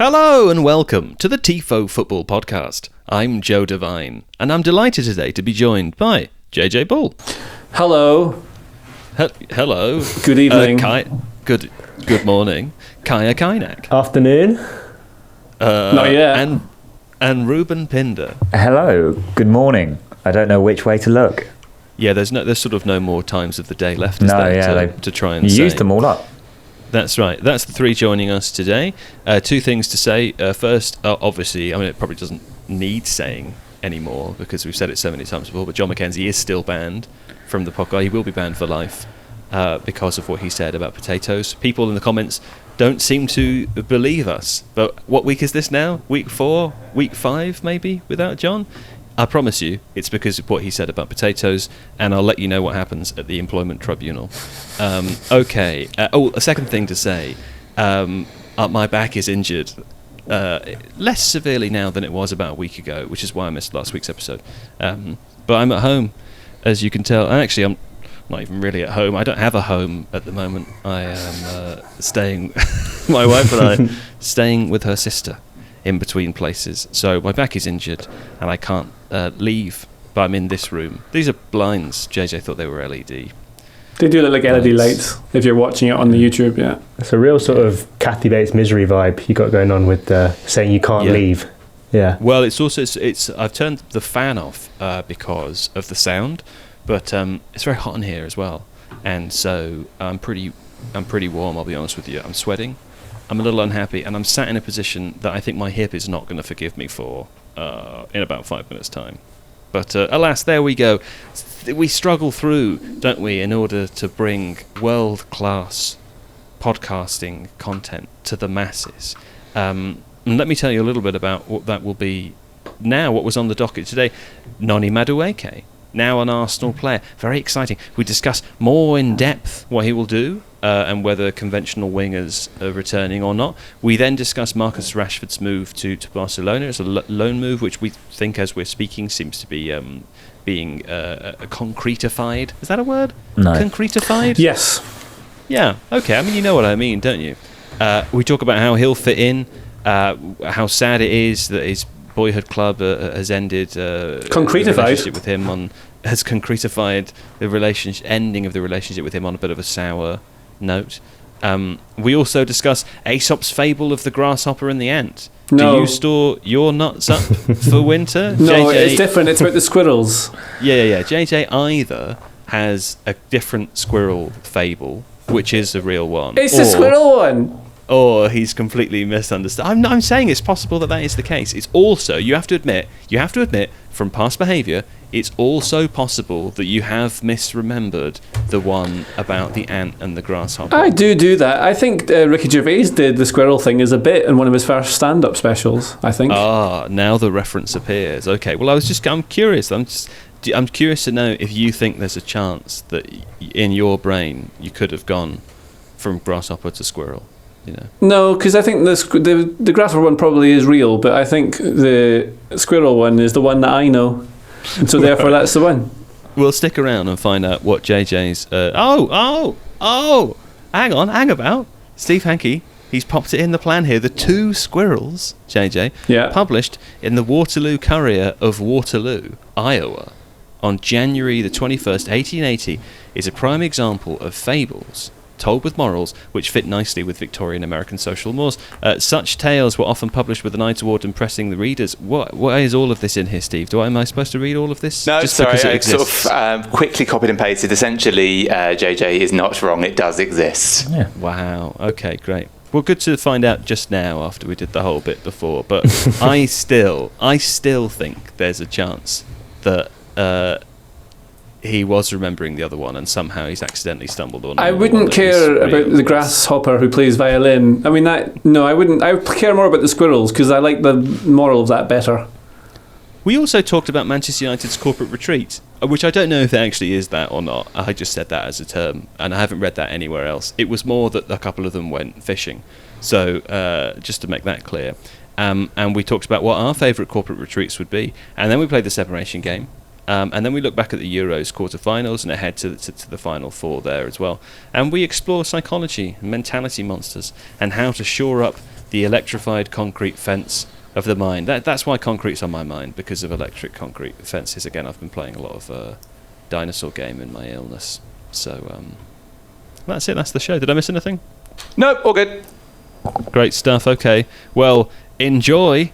Hello and welcome to the Tifo Football podcast. I'm Joe Devine, and I'm delighted today to be joined by JJ Bull. Hello. Hello. Good evening. Good morning. Kaya Kainak. Afternoon. Not yet. And Ruben Pinder. Hello. Good morning. I don't know which way to look. Yeah, there's sort of no more times of the day left, is there, to try and say. You used them all up. That's right. That's the three joining us today. Two things to say. First, obviously, I mean, it probably doesn't need saying anymore because we've said it so many times before, but John McKenzie is still banned from the podcast. He will be banned for life because of what he said about potatoes. People in the comments don't seem to believe us. But what week is this now? Week 4? Week 5, maybe, without John? I promise you, it's because of what he said about potatoes, and I'll let you know what happens at the Employment Tribunal. Okay. A second thing to say. My back is injured. Less severely now than it was about a week ago, which is why I missed last week's episode. But I'm at home, as you can tell. Actually, I'm not even really at home. I don't have a home at the moment. I am staying... my wife and I staying with her sister in between places. So my back is injured and I can't leave, but I'm in this room. These are blinds. JJ thought they were LED. They do look like LED lights if you're watching it on the YouTube, yeah. It's a real sort of Kathy Bates misery vibe you got going on with saying you can't leave. Yeah. Well, it's also I've turned the fan off because of the sound, but it's very hot in here as well, and so I'm pretty warm. I'll be honest with you. I'm sweating. I'm a little unhappy, and I'm sat in a position that I think my hip is not going to forgive me for in about 5 minutes' time. But alas, there we go. We struggle through, don't we, in order to bring world-class podcasting content to the masses. And let me tell you a little bit about what that will be now, what was on the docket today. Noni Madueke, now an Arsenal player. Very exciting. We discuss more in depth what he will do and whether conventional wingers are returning or not. We then discuss Marcus Rashford's move to Barcelona. It's a loan move, which we think, as we're speaking, seems to be being concretified. Is that a word? No. Concretified? Yes. Yeah, okay. I mean, you know what I mean, don't you? We talk about how he'll fit in, how sad it is that his boyhood club has ended. Concretified. Relationship with him has concretified the ending of the relationship with him on a bit of a sour note. We also discuss Aesop's fable of the grasshopper and the ant. No. Do you store your nuts up for winter? No, JJ, it's different. It's about the squirrels. Yeah. JJ either has a different squirrel fable, which is a real one. It's the squirrel one. Or he's completely misunderstood. I'm saying it's possible that is the case. It's also, you have to admit, from past behaviour, it's also possible that you have misremembered the one about the ant and the grasshopper. I do that. I think Ricky Gervais did the squirrel thing as a bit in one of his first stand-up specials, I think. Ah, now the reference appears. Okay, well, I'm curious. I'm curious to know if you think there's a chance that in your brain you could have gone from grasshopper to squirrel. You know. No, because I think the grasshopper one probably is real, but I think the squirrel one is the one that I know, and so therefore that's the one. We'll stick around and find out what JJ's. Hang about. Steve Hankey, he's popped it in the plan here. The two squirrels, JJ, published in the Waterloo Courier of Waterloo, Iowa, on January the 21st, 1880, is a prime example of fables told with morals, which fit nicely with Victorian American social mores. Such tales were often published with an eye toward impressing the readers. What is all of this in here, Steve? Am I supposed to read all of this? No, just sorry, I sort of quickly copied and pasted. Essentially, JJ is not wrong. It does exist. Yeah. Wow. Okay, great. Well, good to find out just now after we did the whole bit before. But I still think there's a chance that he was remembering the other one and somehow he's accidentally stumbled on. I wouldn't care about the grasshopper who plays violin. I mean, I wouldn't. I would care more about the squirrels because I like the moral of that better. We also talked about Manchester United's corporate retreat, which I don't know if it actually is that or not. I just said that as a term, and I haven't read that anywhere else. It was more that a couple of them went fishing. So just to make that clear. And we talked about what our favourite corporate retreats would be. And then we played the separation game. And then we look back at the Euros quarterfinals and ahead to the Final Four there as well. And we explore psychology, mentality monsters, and how to shore up the electrified concrete fence of the mind. That's why concrete's on my mind, because of electric concrete fences. Again, I've been playing a lot of dinosaur game in my illness. So that's it. That's the show. Did I miss anything? Nope, all good. Great stuff. Okay. Well, enjoy.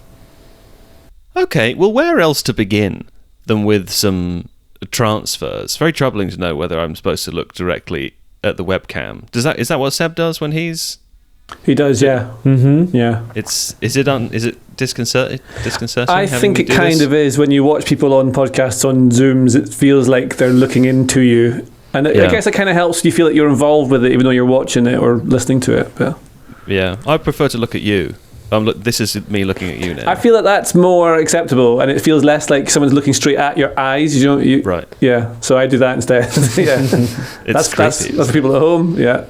Okay. Well, where else to begin than with some transfers? Very troubling to know whether I'm supposed to look directly at the webcam. Is that what Seb does when he's? He does, yeah. Mm-hmm. Yeah. Is it disconcerting? I think it kind of is. When you watch people on podcasts, on Zooms, it feels like they're looking into you. And I guess it kind of helps you feel like you're involved with it, even though you're watching it or listening to it. But yeah, I prefer to look at you. This is me looking at you now. I feel that that's more acceptable, and it feels less like someone's looking straight at your eyes. Right. Yeah. So I do that instead. Yeah. It's that's creepy. That's the people at home. Yeah.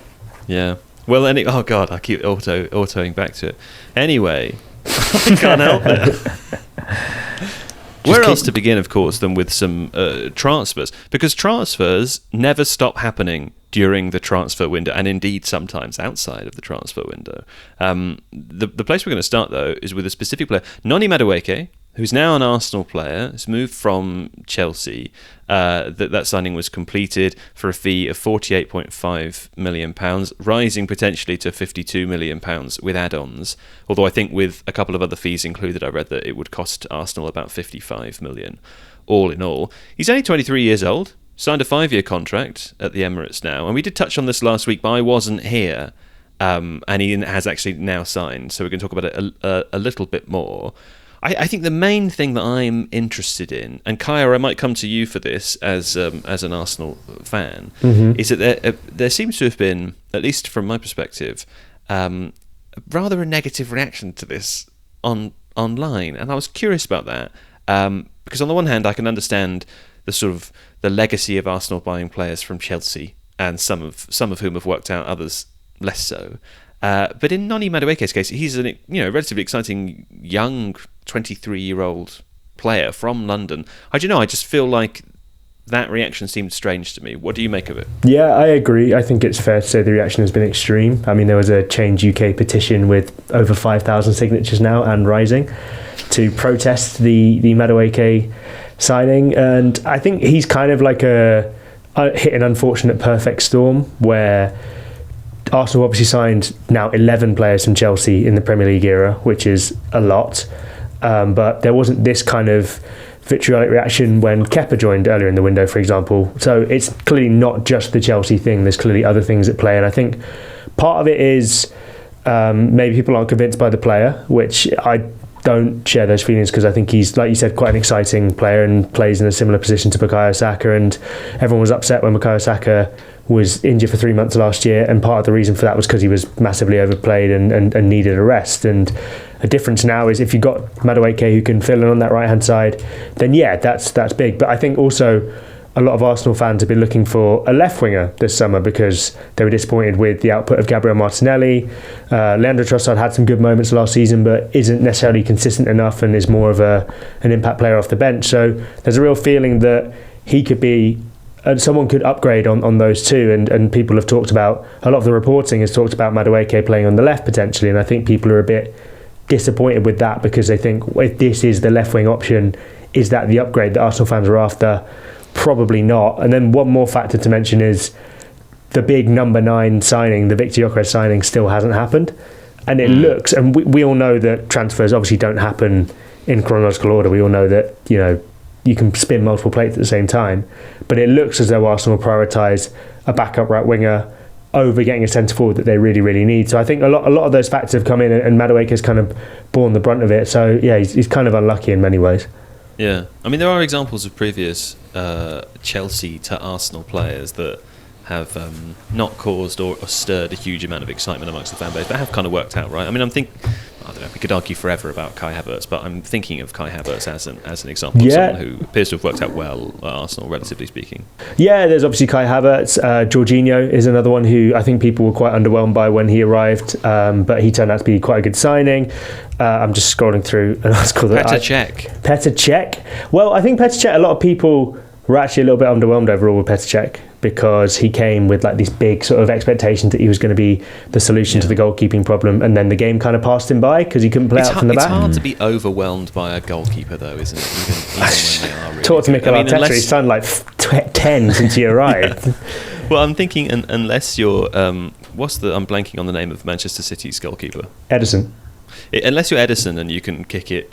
Yeah. Well, oh god, I keep autoing back to it. Anyway, I can't help it. Where else to begin, of course, than with some transfers? Because transfers never stop happening during the transfer window, and indeed sometimes outside of the transfer window. The place we're going to start, though, is with a specific player, Noni Madueke, who's now an Arsenal player. Has moved from Chelsea. That signing was completed for a fee of £48.5 million, rising potentially to £52 million with add-ons. Although I think with a couple of other fees included, I read that it would cost Arsenal about £55 million, all in all. He's only 23 years old. Signed a 5-year contract at the Emirates now, and we did touch on this last week, but I wasn't here, and he has actually now signed, so we're going to talk about it a little bit more. I think the main thing that I'm interested in, and Kaya, I might come to you for this as an Arsenal fan, is that there seems to have been, at least from my perspective, rather a negative reaction to this online, and I was curious about that, because on the one hand, I can understand the sort of the legacy of Arsenal buying players from Chelsea, and some of whom have worked out, others less so. But in Noni Madueke's case, he's a relatively exciting young 23-year-old player from London. I don't know. I just feel like that reaction seemed strange to me. What do you make of it? Yeah, I agree. I think it's fair to say the reaction has been extreme. I mean, there was a Change UK petition with over 5,000 signatures now and rising to protest the Madueke signing, and I think he's kind of like hit an unfortunate perfect storm where Arsenal obviously signed now 11 players from Chelsea in the Premier League era, which is a lot, but there wasn't this kind of vitriolic reaction when Kepa joined earlier in the window, for example. So it's clearly not just the Chelsea thing, there's clearly other things at play, and I think part of it is maybe people aren't convinced by the player, which I don't share those feelings, because I think he's, like you said, quite an exciting player and plays in a similar position to Bukayo Saka, and everyone was upset when Bukayo Saka was injured for 3 months last year, and part of the reason for that was because he was massively overplayed and needed a rest. And a difference now is if you've got Madueke who can fill in on that right hand side, then yeah, that's big. But I think also a lot of Arsenal fans have been looking for a left winger this summer because they were disappointed with the output of Gabriel Martinelli. Leandro Trossard had some good moments last season, but isn't necessarily consistent enough and is more of an impact player off the bench. So there's a real feeling that he could be, someone could upgrade on those two, and people have talked about, a lot of the reporting has talked about Madueke playing on the left potentially, and I think people are a bit disappointed with that because they think, if this is the left wing option, is that the upgrade that Arsenal fans are after? Probably not. And then one more factor to mention is the big number 9 signing, the Victor Gyökeres signing, still hasn't happened, and it looks, and we all know that transfers obviously don't happen in chronological order. We all know that you can spin multiple plates at the same time, but it looks as though Arsenal prioritise a backup right winger over getting a centre forward that they really, really need. So I think a lot of those factors have come in, and Madueke has kind of borne the brunt of it. So yeah, he's kind of unlucky in many ways. Yeah, I mean, there are examples of previous Chelsea to Arsenal players that have not caused or stirred a huge amount of excitement amongst the fan base, but have kind of worked out, right? I mean, I don't know, we could argue forever about Kai Havertz, but I'm thinking of Kai Havertz as an example of someone who appears to have worked out well at Arsenal, relatively speaking. Yeah, there's obviously Kai Havertz. Jorginho is another one who I think people were quite underwhelmed by when he arrived, but he turned out to be quite a good signing. I'm just scrolling through an article that Petr Cech. Petr Cech. Well, I think Petr Cech, a lot of people we're actually a little bit underwhelmed overall with Petr Cech, because he came with like these big sort of expectations that he was going to be the solution to the goalkeeping problem, and then the game kind of passed him by because he couldn't play out from the back. It's hard to be overwhelmed by a goalkeeper, though, isn't it? Even when they are really Talk to Mikel Arteta. He's done like 10 since he arrived. Well, I'm thinking unless you're I'm blanking on the name of Manchester City's goalkeeper. Edison. Unless you're Edison and you can kick it,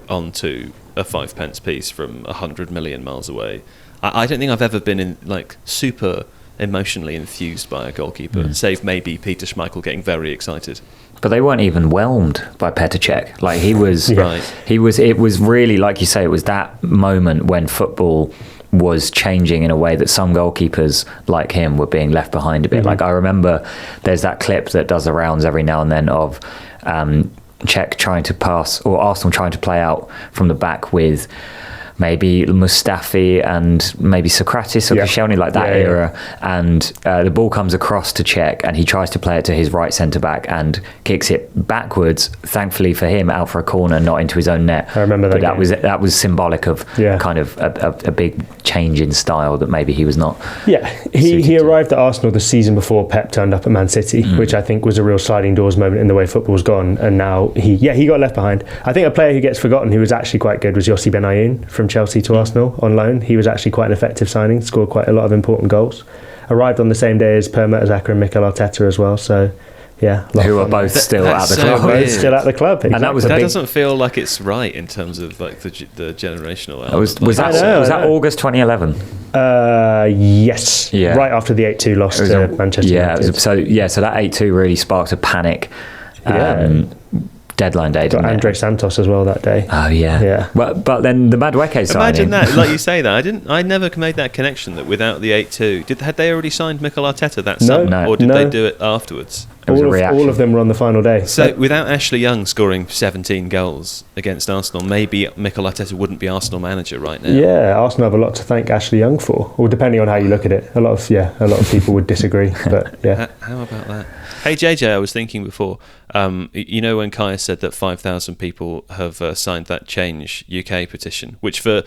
onto a 5-pence piece from 100 million miles away. I don't think I've ever been super emotionally enthused by a goalkeeper, save maybe Peter Schmeichel getting very excited. But they weren't even whelmed by Petr Cech. Like he was, right. He was. It was really, like you say, it was that moment when football was changing in a way that some goalkeepers like him were being left behind a bit. Like I remember, there's that clip that does the rounds every now and then of Cech trying to pass, or Arsenal trying to play out from the back with maybe Mustafi and maybe Socrates or Koscielny, like that era. And the ball comes across to Cech and he tries to play it to his right centre-back and kicks it backwards, thankfully for him, out for a corner, not into his own net. I remember that. But that was symbolic of kind of a big change in style that maybe he was not. Yeah, he arrived at Arsenal the season before Pep turned up at Man City, which I think was a real sliding doors moment in the way football's gone. And now he got left behind. I think a player who gets forgotten who was actually quite good was Yossi Benayoun from Chelsea to Arsenal on loan. He was actually quite an effective signing, scored quite a lot of important goals. Arrived on the same day as Per Mertesacker and Mikel Arteta as well, so who are both still at the club. Both still at the club, exactly. And that doesn't feel like it's right in terms of like the generational element. Was that August 2011? Yes, right after the 8-2 loss to Manchester United. So that 8-2 really sparked a panic. Deadline day. Got Andre Santos as well that day. Oh yeah. But then the Madueke signing. Imagine that, like you say that. I never made that connection that without the 8-2, had they already signed Mikel Arteta that summer, or did they do it afterwards? All of them were on the final day. So without Ashley Young scoring 17 goals against Arsenal, maybe Mikel Arteta wouldn't be Arsenal manager right now. Yeah, Arsenal have a lot to thank Ashley Young for. Or depending on how you look at it, a lot of people would disagree. But yeah, how about that? Hey JJ, I was thinking before. When Kaya said that 5,000 people have signed that Change UK petition, which for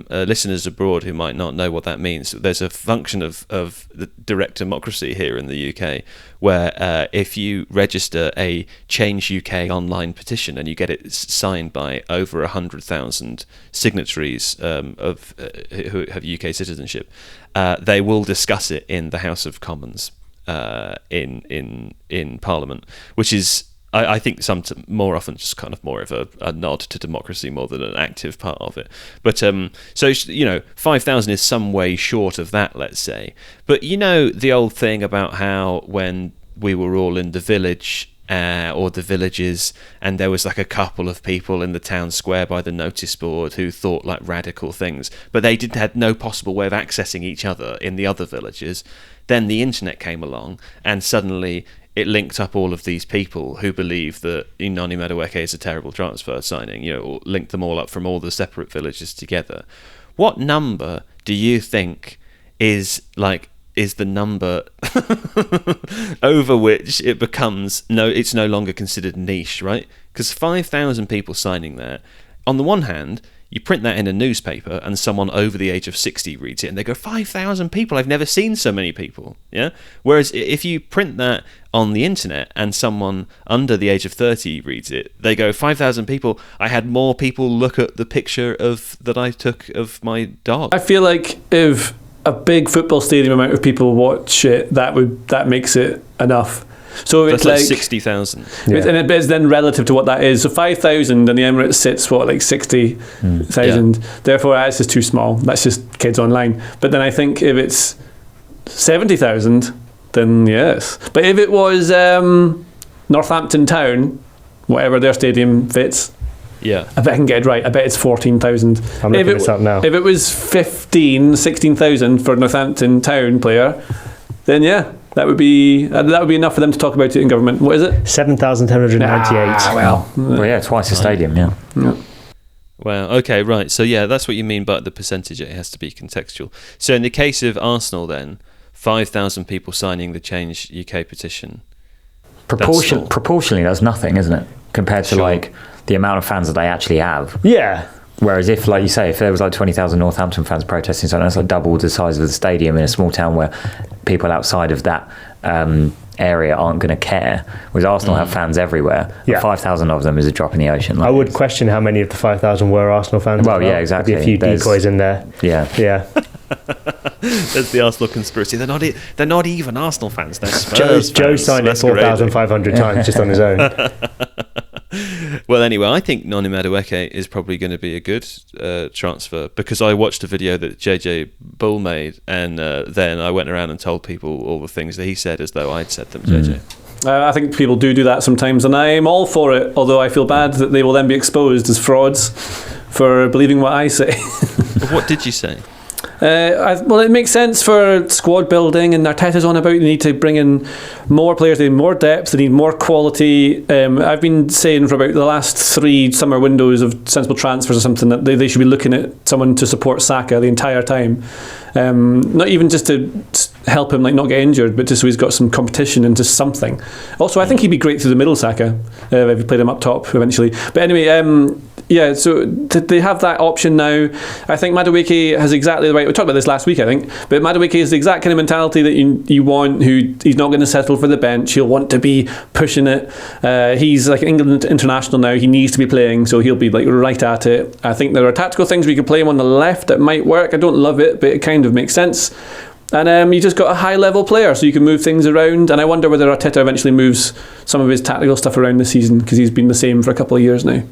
listeners abroad who might not know what that means, there's a function of the direct democracy here in the UK where if you register a Change UK online petition and you get it signed by over 100,000 signatories who have UK citizenship, they will discuss it in the House of Commons in Parliament, which is I think more often just kind of more of a nod to democracy more than an active part of it. But 5,000 is some way short of that, let's say. But the old thing about how when we were all in the village or the villages, and there was like a couple of people in the town square by the notice board who thought like radical things, but they had no possible way of accessing each other in the other villages. Then the internet came along, and suddenly it linked up all of these people who believe that Noni Madueke is a terrible transfer signing, linked them all up from all the separate villages together. What number do you think is the number over which it becomes it's no longer considered niche, right? Because 5,000 people signing that, on the one hand, you print that in a newspaper and someone over the age of 60 reads it and they go, 5,000 people, I've never seen so many people. Yeah. Whereas if you print that on the internet and someone under the age of 30 reads it, they go, 5,000 people, I had more people look at the picture that I took of my dog. I feel like if a big football stadium amount of people watch it, that makes it enough. So that's it's like 60,000. Yeah. And it's then relative to what that is. So 5,000 and the Emirates sits, 60,000. Yeah. Therefore, that's just too small. That's just kids online. But then I think if it's 70,000, then yes. But if it was Northampton Town, whatever their stadium fits, yeah, I bet I can get it right. I bet it's 14,000. I'm looking this up now. If it was 16,000 for Northampton Town player, then yeah. That would be enough for them to talk about it in government. What is it? 7,1098. Well, yeah, twice the stadium, yeah. Wow, okay, right. So, yeah, that's what you mean by the percentage. It has to be contextual. So, in the case of Arsenal, then, 5,000 people signing the Change UK petition. Proportionally, that's nothing, isn't it? Compared to, the amount of fans that they actually have. Yeah. Whereas if, like you say, if there was like 20,000 Northampton fans protesting something, that's like double the size of the stadium in a small town where people outside of that area aren't going to care. Whereas Arsenal have fans everywhere. Yeah. 5,000 of them is a drop in the ocean. Like, I would question how many of the 5,000 were Arsenal fans. Well, yeah, exactly. There'd be a few decoys in there. Yeah. There's the Arsenal conspiracy. They're not even Arsenal fans. They're Spurs Joe fans. signed it 4,500 times just on his own. Well, anyway, I think Noni Madueke is probably going to be a good transfer, because I watched a video that JJ Bull made, and then I went around and told people all the things that he said as though I'd said them, JJ. I think people do that sometimes, and I'm all for it, although I feel bad that they will then be exposed as frauds for believing what I say. What did you say? Well, it makes sense for squad building, and Arteta's on about they need to bring in more players, they need more depth, they need more quality. I've been saying for about the last 3 summer windows of sensible transfers or something that they should be looking at someone to support Saka the entire time. Not even just to help him like not get injured, but just so he's got some competition and just something. Also, I think he'd be great through the middle, Saka, if you played him up top eventually. But anyway, yeah, so they have that option now. I think Madueke has exactly the right. We talked about this last week, I think, but Madueke is the exact kind of mentality that you want. Who he's not going to settle for the bench. He'll want to be pushing it. He's like an England international now. He needs to be playing, so he'll be like right at it. I think there are tactical things we could play him on the left that might work. I don't love it, but it kind of makes sense. And you just got a high-level player, so you can move things around. And I wonder whether Arteta eventually moves some of his tactical stuff around this season, because he's been the same for a couple of years now.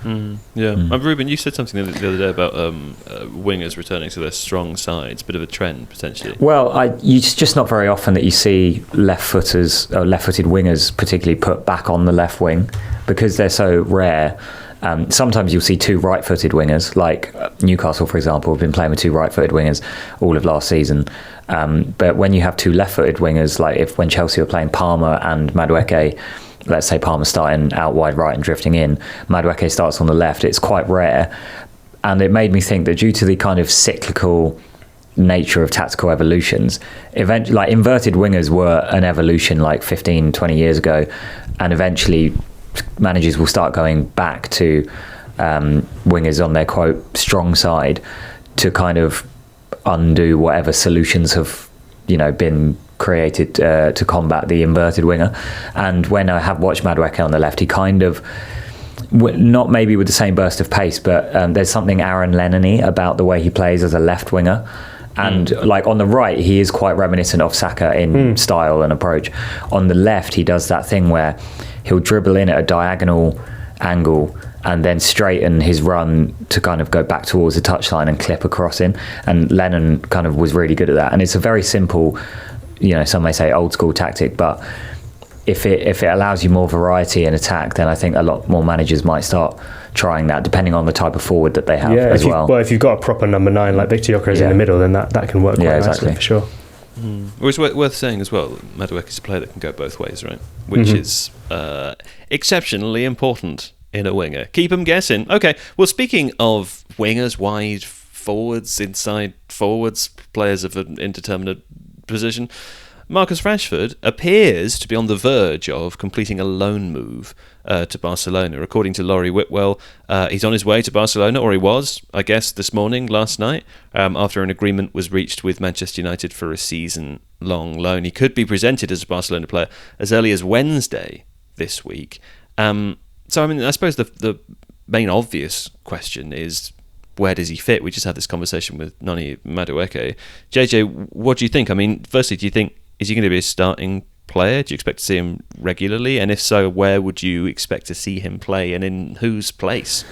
Ruben, you said something the other day about wingers returning to their strong sides. Bit of a trend, potentially. Well, it's just not very often that you see left-footed wingers particularly put back on the left wing, because they're so rare. Sometimes you'll see 2 right-footed wingers, like Newcastle, for example, have been playing with 2 right-footed wingers all of last season. But when you have 2 left-footed wingers, like when Chelsea were playing Palmer and Madueke, let's say Palmer starting out wide right and drifting in, Madueke starts on the left, it's quite rare. And it made me think that due to the kind of cyclical nature of tactical evolutions, eventually, like inverted wingers were an evolution like 15, 20 years ago, and eventually managers will start going back to wingers on their quote strong side to kind of undo whatever solutions have been created to combat the inverted winger. And when I have watched Madueke on the left, he kind of, not maybe with the same burst of pace, but there's something Aaron Lennon-y about the way he plays as a left winger. And like on the right, he is quite reminiscent of Saka in style and approach. On the left, he does that thing where he'll dribble in at a diagonal angle and then straighten his run to kind of go back towards the touchline and clip across in. And Lennon kind of was really good at that. And it's a very simple, some may say old school tactic, but if it allows you more variety in attack, then I think a lot more managers might start trying that, depending on the type of forward that they have as well. Well, if you've got a proper number 9 like Victor Gyökeres in the middle, then that can work quite nicely for sure. Well, it's worth saying as well, Madueke is a player that can go both ways, right? Which is exceptionally important in a winger. Keep them guessing. Okay, well, speaking of wingers, wide forwards, inside forwards, players of an indeterminate position, Marcus Rashford appears to be on the verge of completing a loan move to Barcelona. According to Laurie Whitwell, he's on his way to Barcelona, or he was, I guess, this morning, last night, after an agreement was reached with Manchester United for a season-long loan. He could be presented as a Barcelona player as early as Wednesday this week. So, I mean, I suppose the main obvious question is, where does he fit? We just had this conversation with Noni Madueke. JJ, what do you think? I mean, firstly, do you think, is he going to be a starting player? Do you expect to see him regularly? And if so, where would you expect to see him play, and in whose place?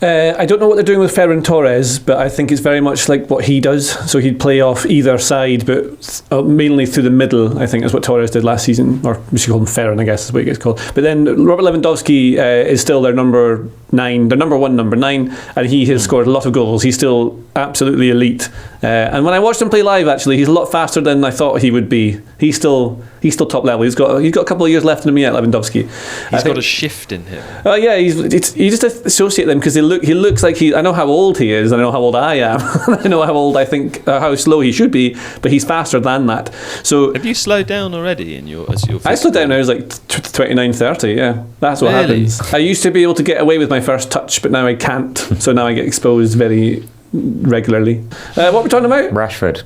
I don't know what they're doing with Ferran Torres, but I think it's very much like what he does. So he'd play off either side, but mainly through the middle, I think is what Torres did last season. Or we should call him Ferran, I guess is what he gets called. But then Robert Lewandowski is still their number 9, their number 9, and he has scored a lot of goals. He's still absolutely elite. And when I watched him play live, actually, he's a lot faster than I thought he would be. He's still top level. He's got a couple of years left in him yet, Lewandowski. He's got a shift in him. Yeah, you just associate them because he looks like I know how old he is, and I know how old I am. I know how old I think, how slow he should be, but he's faster than that. So have you slowed down already in your? I slowed down. I was like 29, 30. Yeah, that's what happens. I used to be able to get away with my my first touch, but now I can't. So now I get exposed very regularly. What were we talking about? Rashford.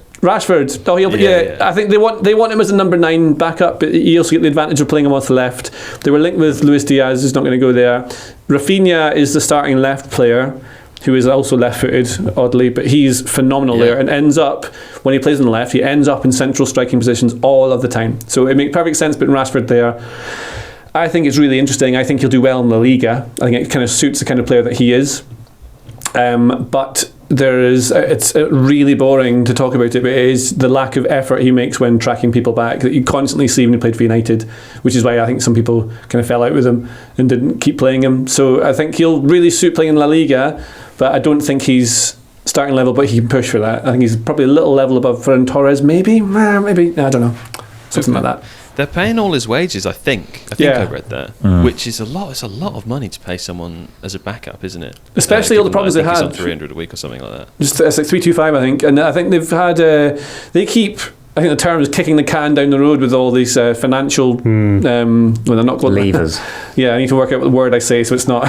Oh, yeah. I think they want him as a number 9 backup, but you also get the advantage of playing him off the left. They were linked with Luis Diaz, who's not going to go there. Rafinha is the starting left player, who is also left-footed, oddly, but he's phenomenal there, and ends up, when he plays on the left, he ends up in central striking positions all of the time. So it makes perfect sense putting Rashford there. I think it's really interesting. I think he'll do well in La Liga. I think it kind of suits the kind of player that he is. But it's really boring to talk about it, but it is the lack of effort he makes when tracking people back that you constantly see when he played for United, which is why I think some people kind of fell out with him and didn't keep playing him. So I think he'll really suit playing in La Liga, but I don't think he's starting level, but he can push for that. I think he's probably a little level above Ferran Torres, maybe, I don't know, something like that. They're paying all his wages, I think I read that, which is a lot. It's a lot of money to pay someone as a backup, isn't it? Especially all the problems they had. He's on 300 a week or something like that. It's like 325, I think, and I think they've had. They keep. I think the term is kicking the can down the road with all these financial. Well, they're not called levers. Yeah, I need to work out what the word I say so it's not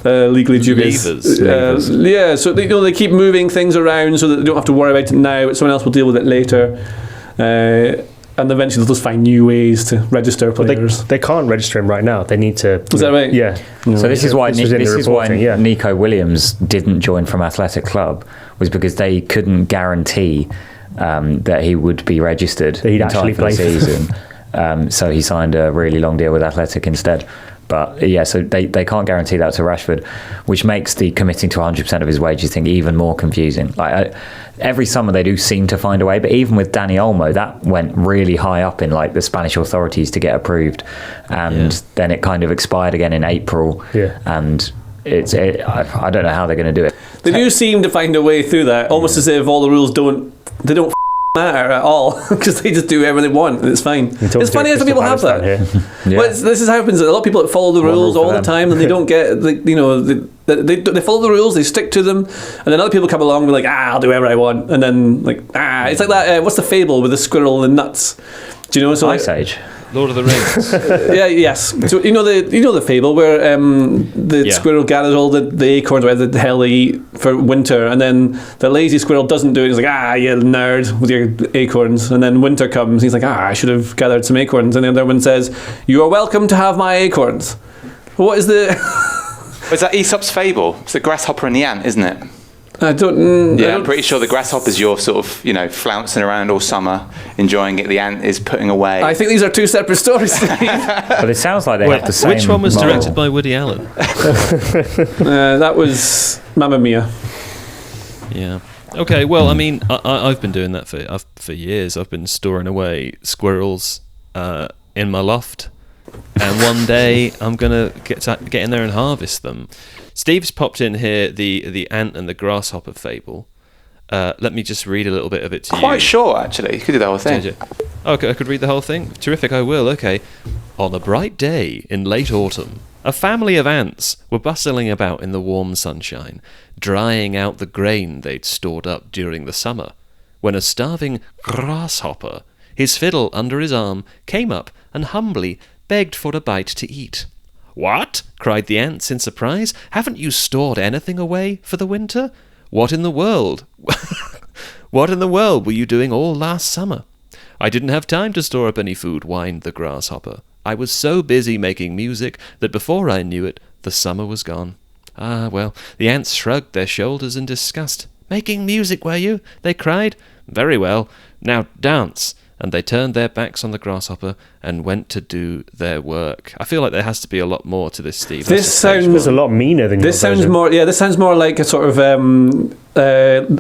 legally dubious. Levers. Yeah, so they keep moving things around so that they don't have to worry about it now. But someone else will deal with it later. And eventually they'll just find new ways to register players. They can't register him right now. They need to. Is that right? Yeah. So this is why yeah. Nico Williams didn't join from Athletic Club, was because they couldn't guarantee that he would be registered that he'd actually play for the season. So he signed a really long deal with Athletic instead. But yeah, so they can't guarantee that to Rashford, which makes the committing to 100% of his wages thing even more confusing. Every summer they do seem to find a way, but even with Dani Olmo, that went really high up in the Spanish authorities to get approved, and then it kind of expired again in April. Yeah. And I don't know how they're going to do it. They do seem to find a way through that, almost as if all the rules don't matter at all, because they just do whatever they want and it's fine. It's funny how some people have that. Well, this is happens. A lot of people that follow the rules all the time, and they don't get they follow the rules, they stick to them, and then other people come along and be like, I'll do whatever I want, and then it's like that. What's the fable with the squirrel and nuts? Do you know? So Ice Age. Lord of the Rings. Yes. So you know the fable where the squirrel gathers all the acorns, whatever the hell they eat for winter, and then the lazy squirrel doesn't do it. He's like, you nerd with your acorns, and then winter comes. He's like, I should have gathered some acorns, and the other one says, you are welcome to have my acorns. What is the? Is that Aesop's fable? It's the grasshopper and the ant, isn't it? I'm pretty sure the grasshopper's you're sort of, flouncing around all summer, enjoying it. The ant is putting away. I think these are two separate stories. But it sounds like they have the same. Which one was moral. directed by Woody Allen? That was Mamma Mia. Yeah. Okay. Well, I mean, I've been doing that for years. I've been storing away squirrels in my loft, and one day I'm gonna get in there and harvest them. Steve's popped in here the ant and the grasshopper fable. Let me just read a little bit of it to you. Quite sure, actually. You could do the whole thing. Okay, I could read the whole thing? Terrific, I will, okay. On a bright day in late autumn, a family of ants were bustling about in the warm sunshine, drying out the grain they'd stored up during the summer, when a starving grasshopper, his fiddle under his arm, came up and humbly begged for a bite to eat. What? Cried the ants in surprise. Haven't you stored anything away for the winter? What in the world? What in the world were you doing all last summer? I didn't have time to store up any food, whined the grasshopper. I was so busy making music that before I knew it, the summer was gone. Ah, well, the ants shrugged their shoulders in disgust. Making music, were you? They cried. Very well. Now dance. And they turned their backs on the grasshopper and went to do their work. I feel like there has to be a lot more to this, Steve. This sounds a lot meaner than this sounds version. more. Yeah, this sounds more like a sort of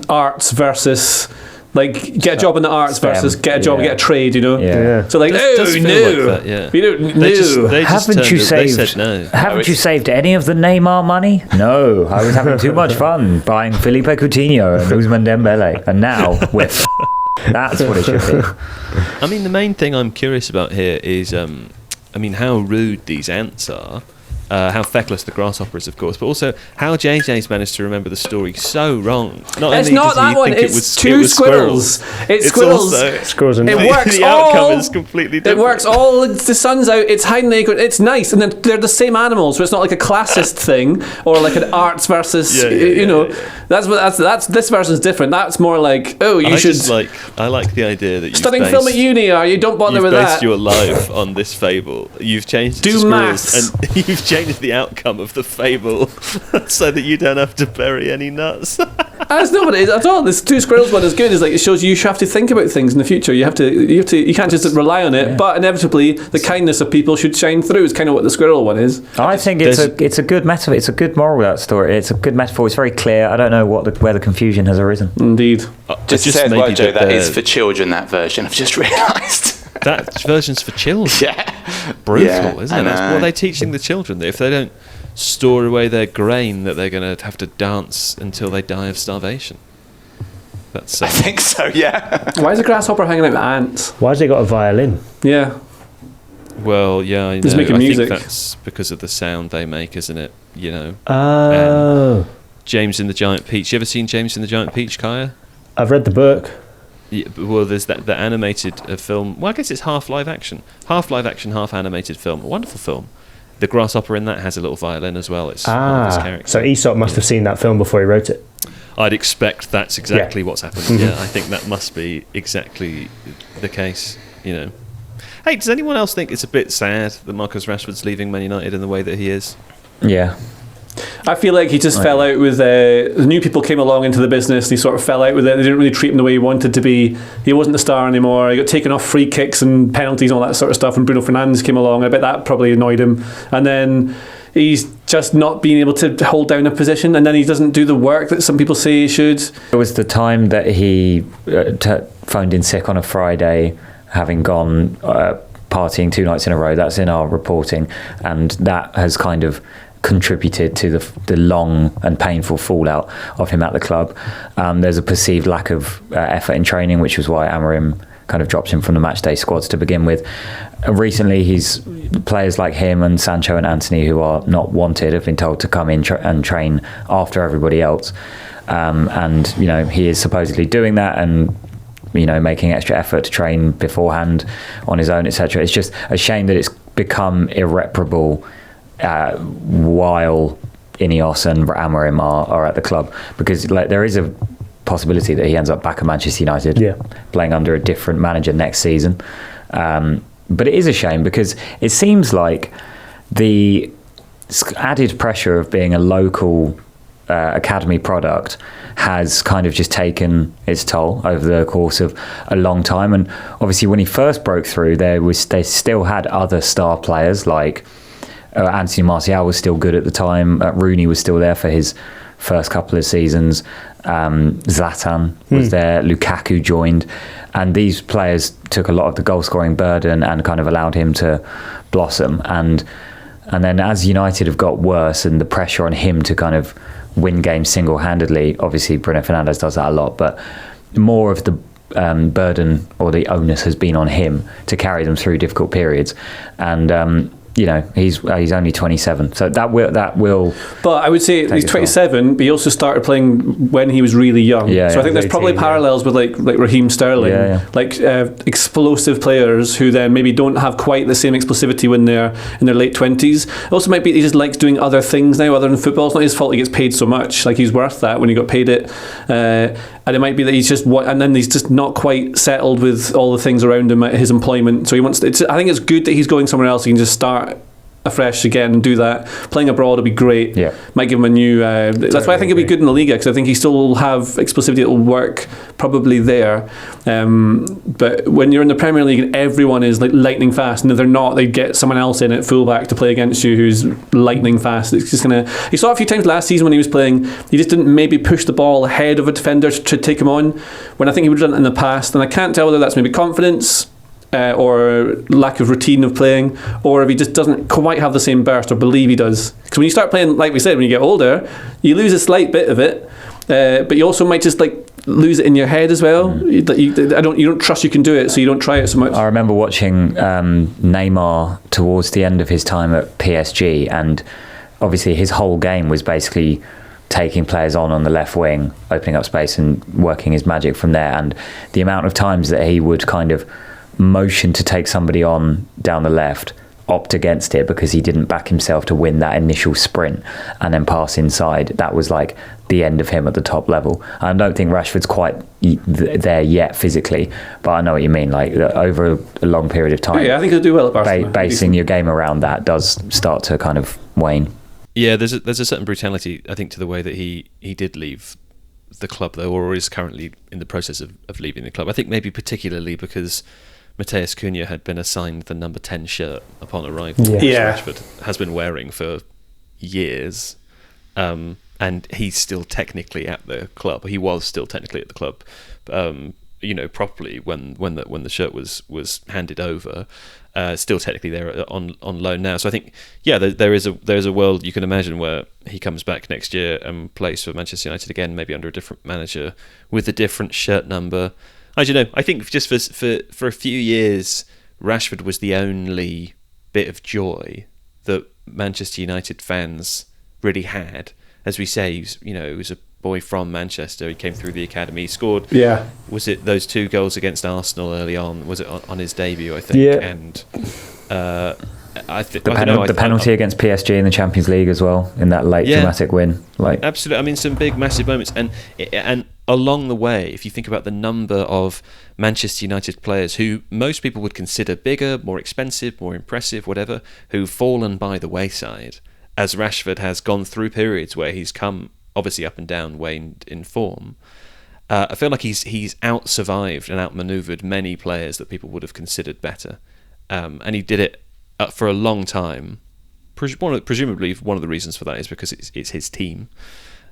arts versus get a job in the arts STEM. versus get a job, get a trade. Yeah. So Does feel like that, yeah. We don't They just Haven't said no. Haven't you saved any of the Neymar money? No, I was having too much fun buying Felipe Coutinho and Ousmane Dembele, and now we're. That's what it should be. I mean, the main thing I'm curious about here is, how rude these ants are. how feckless the grasshopper is, of course, but also how JJ's managed to remember the story so wrong. It's not that one. It's two squirrels. It's squirrels. Squirrels and It works. The outcome is completely different. It works. The sun's out. It's hiding. It's nice, and then they're the same animals. So it's not like a classist thing or like an arts versus. You know, that's this version's different. That's more like you should. I like the idea that studying film at uni, or you don't bother with that. You've based your life on this fable. You've changed Do maths, and you've changed the outcome of the fable so that you don't have to bury any nuts. That's not what it is at all. This two squirrels one is good. It's like it shows you have to think about things in the future. You can't just rely on it. But inevitably, the kindness of people should shine through. It's kind of what the squirrel one is. I think it's a good metaphor. It's a good moral of that story. It's a good metaphor. It's very clear. I don't know where the confusion has arisen. Indeed. Just to say as well, Joe, that is for children. That version. I've just realised. That version's for children. Yeah. Brutal, isn't it? That's what are they teaching the children? If they don't store away their grain, that they're going to have to dance until they die of starvation. That's. I think so. Yeah. Why is a grasshopper hanging out with ants? Why has he got a violin? Yeah. Well, yeah, I know. He's making music. I think that's because of the sound they make, isn't it? You know. Oh. James and the Giant Peach. You ever seen James and the Giant Peach, Kaya? I've read the book. Yeah, well, there's the animated film. Well, I guess it's half live action, half animated film. A wonderful film. The grasshopper in that has a little violin as well. It's one of his characters. So Aesop must have seen that film before he wrote it. I'd expect that's exactly what's happened. Yeah, I think that must be exactly the case. You know. Hey, does anyone else think it's a bit sad that Marcus Rashford's leaving Man United in the way that he is? Yeah. I feel like he just fell out with the new people came along into the business. He sort of fell out with it. They didn't really treat him the way he wanted to be. He wasn't the star anymore. He got taken off free kicks and penalties and all that sort of stuff when Bruno Fernandes came along. I bet that probably annoyed him. And then he's just not being able to hold down a position, and then he doesn't do the work that some people say he should. It was the time that he phoned in sick on a Friday, having gone partying 2 nights in a row. That's in our reporting, and that has kind of contributed to the long and painful fallout of him at the club. There's a perceived lack of effort in training, which was why Amorim kind of dropped him from the matchday squads to begin with. Recently, players like him and Sancho and Anthony, who are not wanted, have been told to come in and train after everybody else. And he is supposedly doing that and making extra effort to train beforehand on his own, etc. It's just a shame that it's become irreparable while Ineos and Amorim are at the club, because there is a possibility that he ends up back at Manchester United, playing under a different manager next season. But it is a shame, because it seems like the added pressure of being a local academy product has kind of just taken its toll over the course of a long time. And obviously when he first broke through, they still had other star players like Anthony Martial was still good at the time. Rooney was still there for his first couple of seasons. Zlatan was there. Lukaku joined, and these players took a lot of the goal scoring burden and kind of allowed him to blossom. And then as United have got worse and the pressure on him to kind of win games single handedly, obviously Bruno Fernandes does that a lot, but more of the burden or the onus has been on him to carry them through difficult periods. And he's only 27, so that will. But I would say he's 27, but he also started playing when he was really young. So I think there's probably parallels with like Raheem Sterling, like explosive players who then maybe don't have quite the same explosivity when they're in their late 20s. It also might be he just likes doing other things now other than football. It's not his fault he gets paid so much. Like, he's worth that when he got paid it. And it might be that he's just and then he's just not quite settled with all the things around him at his employment. So he wants. I think it's good that he's going somewhere else. He can just start afresh again and do that. Playing abroad will be great. Might give him a new. That's why I think he'll be good in the Liga, because I think he still will have explosivity that will work probably there. But when you're in the Premier League and everyone is like lightning fast, and if they're not, they get someone else in at fullback to play against you who's lightning fast. It's just gonna. You saw a few times last season when he was playing, he just didn't maybe push the ball ahead of a defender to take him on, when I think he would have done it in the past. And I can't tell whether that's maybe confidence. Or lack of routine of playing, or if he just doesn't quite have the same burst or believe he does. Because when you start playing, like we said, when you get older, you lose a slight bit of it, but you also might just like lose it in your head as well. You don't trust you can do it, so you don't try it so much. I remember watching Neymar towards the end of his time at PSG, and obviously his whole game was basically taking players on the left wing, opening up space and working his magic from there. And the amount of times that he would kind of motion to take somebody on down the left, opt against it because he didn't back himself to win that initial sprint and then pass inside, that was like the end of him at the top level. I don't think Rashford's quite there yet physically, but I know what you mean. Like over a long period of time, I think he'll do well at Barcelona. Basing your game around that does start to kind of wane. Yeah, there's a certain brutality, I think, to the way that he did leave the club, though, or is currently in the process of leaving the club. I think maybe particularly because Matheus Cunha had been assigned the number 10 shirt upon arrival, which Rashford has been wearing for years, and he's still technically at the club. He was still technically at the club, properly when the shirt was handed over. Still technically there on loan now. So I think, there is a world you can imagine where he comes back next year and plays for Manchester United again, maybe under a different manager with a different shirt number. I don't know. I think just for a few years, Rashford was the only bit of joy that Manchester United fans really had. As we say, he was a boy from Manchester. He came through the academy. He scored. Yeah. Was it those 2 goals against Arsenal early on? Was it on his debut? I think. Yeah. And the penalty against PSG in the Champions League as well, in that late dramatic win. Like absolutely. I mean, some big, massive moments, and along the way, if you think about the number of Manchester United players who most people would consider bigger, more expensive, more impressive, whatever, who've fallen by the wayside, as Rashford has gone through periods where he's come obviously up and down, waned in form. I feel like he's out-survived and out-manoeuvred many players that people would have considered better. And he did it for a long time. Presumably one of the reasons for that is because it's his team.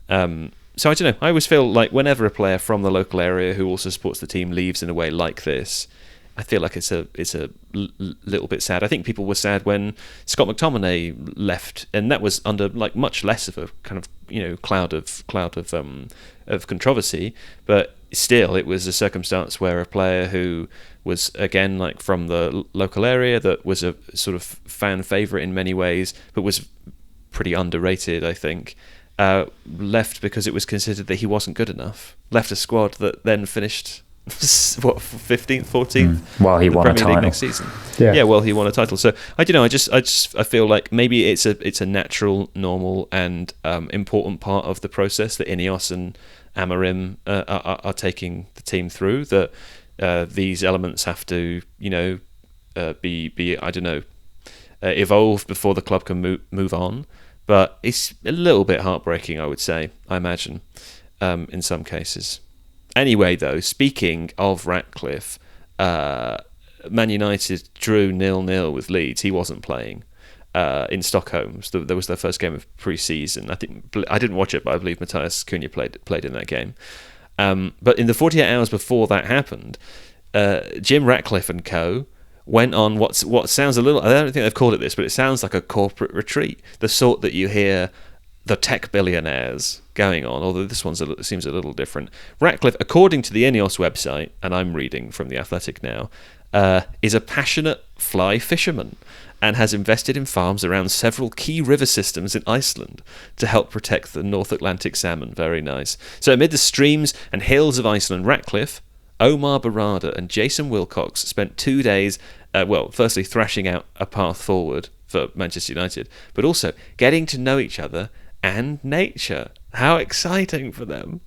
So I don't know. I always feel like whenever a player from the local area who also supports the team leaves in a way like this, I feel like it's a little bit sad. I think people were sad when Scott McTominay left, and that was under like much less of a kind of cloud of controversy. But still, it was a circumstance where a player who was again like from the local area, that was a sort of fan favourite in many ways, but was pretty underrated, I think. Left because it was considered that he wasn't good enough. Left a squad that then finished 15th, 14th while he won Premier a League title next season. Well, he won a title. So I don't know. I feel like maybe it's a natural, normal, and important part of the process that Ineos and Amorim are taking the team through. That these elements have to be I don't know, evolved before the club can move on. But it's a little bit heartbreaking, I would say, I imagine, in some cases. Anyway, though, speaking of Ratcliffe, Man United drew 0-0 with Leeds. He wasn't playing in Stockholm. So that was their first game of pre-season. I didn't watch it, but I believe Matheus Cunha played in that game. But in the 48 hours before that happened, Jim Ratcliffe and co. went on what sounds a little, I don't think they've called it this, but it sounds like a corporate retreat, the sort that you hear the tech billionaires going on, although this one seems a little different. Ratcliffe, according to the Ineos website, and I'm reading from The Athletic now, is a passionate fly fisherman and has invested in farms around several key river systems in Iceland to help protect the North Atlantic salmon. Very nice. So amid the streams and hills of Iceland, Ratcliffe, Omar Barada and Jason Wilcox spent 2 days, firstly thrashing out a path forward for Manchester United, but also getting to know each other and nature. How exciting for them.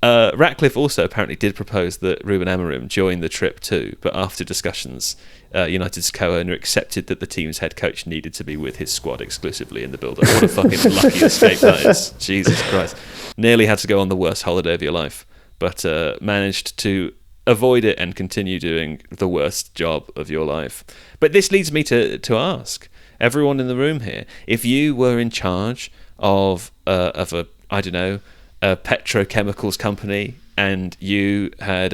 Ratcliffe also apparently did propose that Ruben Amorim join the trip too, but after discussions, United's co-owner accepted that the team's head coach needed to be with his squad exclusively in the build-up. What a fucking lucky escape that is. Jesus Christ. Nearly had to go on the worst holiday of your life, but managed to avoid it and continue doing the worst job of your life. But this leads me to ask everyone in the room here, if you were in charge of a petrochemicals company and you had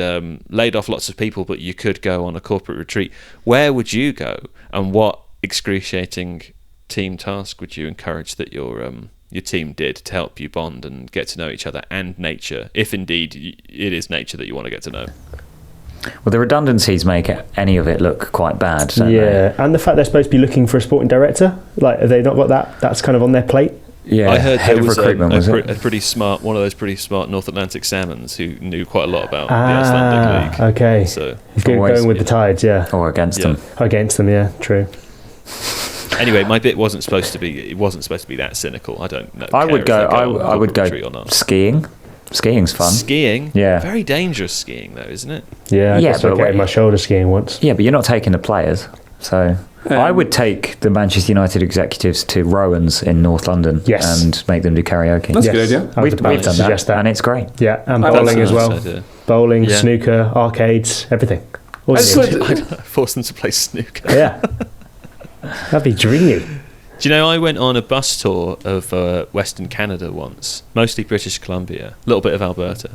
laid off lots of people, but you could go on a corporate retreat, where would you go, and what excruciating team task would you encourage that your your team did to help you bond and get to know each other, and nature, if indeed it is nature that you want to get to know. Well, the redundancies make any of it look quite bad, don't they? And the fact they're supposed to be looking for a sporting director, like, have they not got that? That's kind of on their plate. Yeah, I heard head there of was recruitment, a pretty smart, one of those pretty smart North Atlantic salmons who knew quite a lot about the Icelandic League. Okay. So going with the tides, or against them. Against them, yeah, true. Anyway, my bit wasn't supposed to be. It wasn't supposed to be that cynical. I don't know. I would go. I would go skiing. Skiing's fun. Skiing, yeah. Very dangerous skiing, though, isn't it? Yeah, I dislocated my shoulder skiing once. Yeah, but you're not taking the players, so. I would take the Manchester United executives to Rowan's in North London and make them do karaoke. That's a good idea. We've done that, and it's great. Yeah, and bowling as well. Bowling, snooker, arcades, everything. I'd force them to play snooker. Yeah. That'd be dreamy. Do you know, I went on a bus tour of Western Canada once, mostly British Columbia, a little bit of Alberta.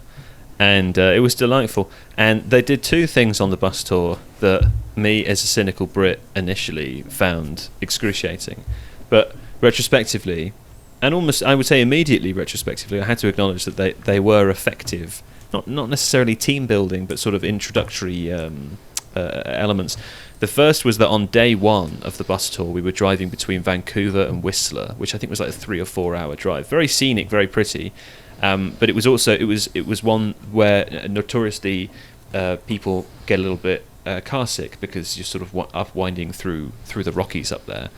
And it was delightful. And they did two things on the bus tour that me, as a cynical Brit, initially found excruciating. But retrospectively, and almost, I would say immediately retrospectively, I had to acknowledge that they were effective. Not necessarily team building, but sort of introductory elements. The first was that on day one of the bus tour, we were driving between Vancouver and Whistler, which I think was like a 3 or 4 hour drive. Very scenic, very pretty. But it was also it was one where notoriously people get a little bit car sick because you're sort of upwinding through the Rockies up there,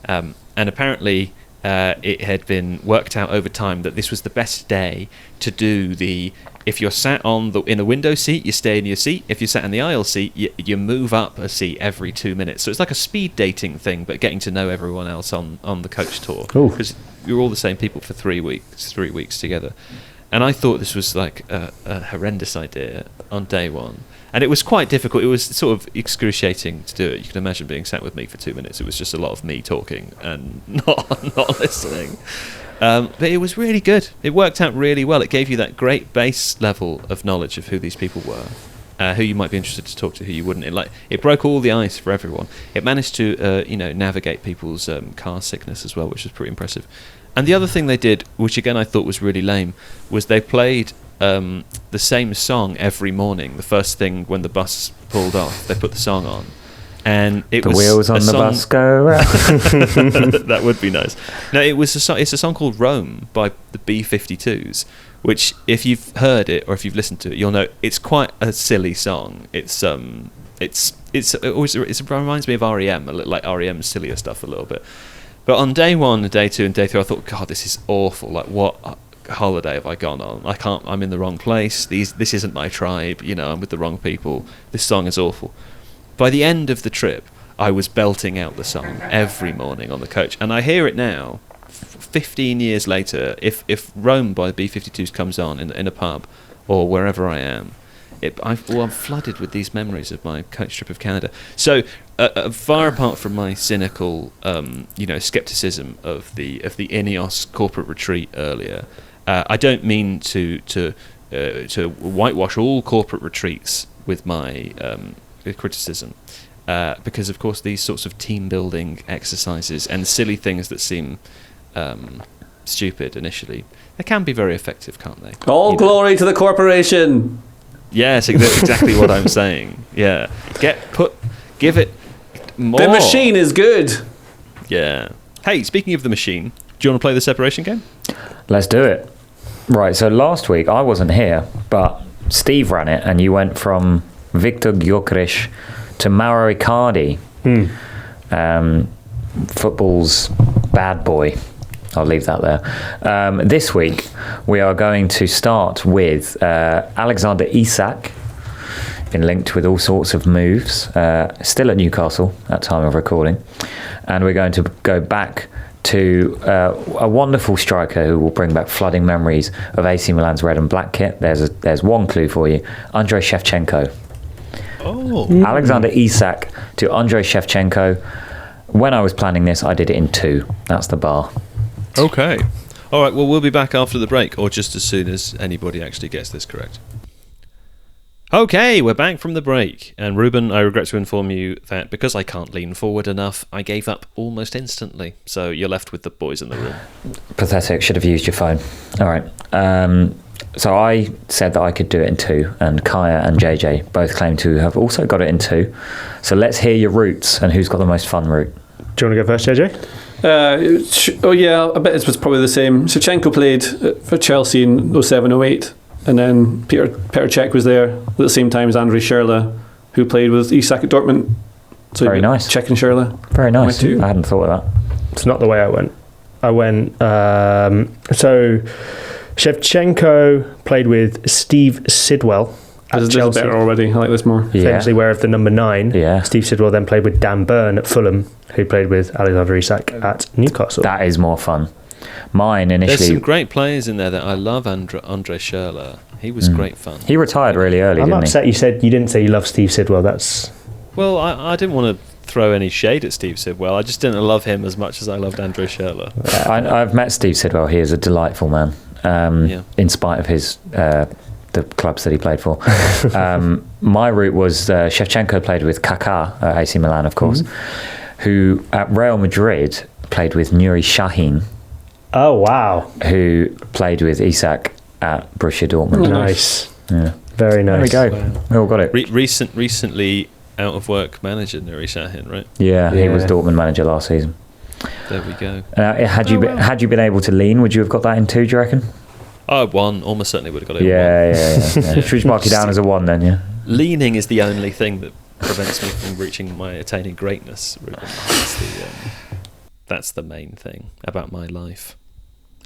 and apparently it had been worked out over time that this was the best day to do the. If you're sat in a window seat, you stay in your seat. If you're sat in the aisle seat, you move up a seat every 2 minutes. So it's like a speed dating thing, but getting to know everyone else on the coach tour. Because you're all the same people for 3 weeks together. And I thought this was like a horrendous idea on day one. And it was quite difficult. It was sort of excruciating to do it. You can imagine being sat with me for 2 minutes. It was just a lot of me talking and not listening. But it was really good. It worked out really well. It gave you that great base level of knowledge of who these people were, who you might be interested to talk to, who you wouldn't. It broke all the ice for everyone. It managed to navigate people's car sickness as well, which was pretty impressive. And the other thing they did, which again I thought was really lame, was they played the same song every morning. The first thing when the bus pulled off, they put the song on. And it was wheels on the bus go round. That would be nice. No, it's a song called Rome by the B-52s, which if you've heard it or if you've listened to it, you'll know it's quite a silly song. It reminds me of R.E.M., a little like R.E.M's sillier stuff a little bit. But on day one, day two, and day three, I thought, God, this is awful. Like, what holiday have I gone on? I'm in the wrong place. This isn't my tribe. I'm with the wrong people. This song is awful. By the end of the trip, I was belting out the song every morning on the coach. And I hear it now, 15 years later, if Rome by the B-52s comes on in a pub or wherever I am, I'm flooded with these memories of my coach trip of Canada. So far apart from my cynical, skepticism of the Ineos corporate retreat earlier, I don't mean to whitewash all corporate retreats with my criticism, because of course these sorts of team building exercises and silly things that seem stupid initially, they can be very effective, can't they? All glory to the corporation. Yes, exactly what I'm saying. Yeah, give it more. The machine is good. Yeah. Hey, speaking of the machine, do you want to play the separation game? Let's do it. Right. So last week I wasn't here, but Steve ran it, and you went from Victor Gyökeres to Mauro Icardi, football's bad boy. I'll leave that there. This week we are going to start with Alexander Isak, been linked with all sorts of moves, still at Newcastle at time of recording, and we're going to go back to a wonderful striker who will bring back flooding memories of AC Milan's red and black kit. There's one clue for you: Andrei Shevchenko. Alexander Isak to Andrei Shevchenko. When I was planning this, I did it in 2. That's the bar. Okay. All right, well, we'll be back after the break, or just as soon as anybody actually gets this correct. Okay, we're back from the break. And Ruben, I regret to inform you that because I can't lean forward enough, I gave up almost instantly. So you're left with the boys in the room. Pathetic. Should have used your phone. All right. So I said that I could do it in 2, and Kaya and JJ both claim to have also got it in 2. So let's hear your routes and who's got the most fun route. Do you want to go first, JJ? I bet it was probably the same. Shevchenko played for Chelsea in 07-08, and then Petr Cech was there at the same time as Andrei Schürrle, who played with Isak at Dortmund. So Very nice. Cech and Schürrle. Very nice. I hadn't thought of that. It's not the way I went. So Shevchenko played with Steve Sidwell at This is Chelsea. better already. I like this more. Yeah. Famously wearer of the number 9. Yeah. Steve Sidwell then played with Dan Burn at Fulham, who played with Alexander Isak at Newcastle. That is more fun. Mine There's initially. some great players in there that I love. Andre Schürrle. He was great fun. He retired really early, I'm didn't upset you didn't say you love Steve Sidwell. That's Well, I didn't want to throw any shade at Steve Sidwell. I just didn't love him as much as I loved Andre Schürrle. I've met Steve Sidwell. He is a delightful man. In spite of his the clubs that he played for. My route was Shevchenko played with Kaká at AC Milan, of course, who at Real Madrid played with Nuri Sahin, oh wow, who played with Isak at Borussia Dortmund. nice, Yeah. very nice. There we go. Wow. We all got it. Recently out of work manager Nuri Sahin, right? Yeah, he was Yeah. Dortmund manager last season. There we go. Had you been able to lean, would you have got that in 2, do you reckon? Oh, 1. Almost certainly would have got it. in 1. Yeah. Should we just mark you down as a 1 then? Yeah. Leaning is the only thing that prevents me from reaching my attaining greatness, Ruben. That's the main thing about my life.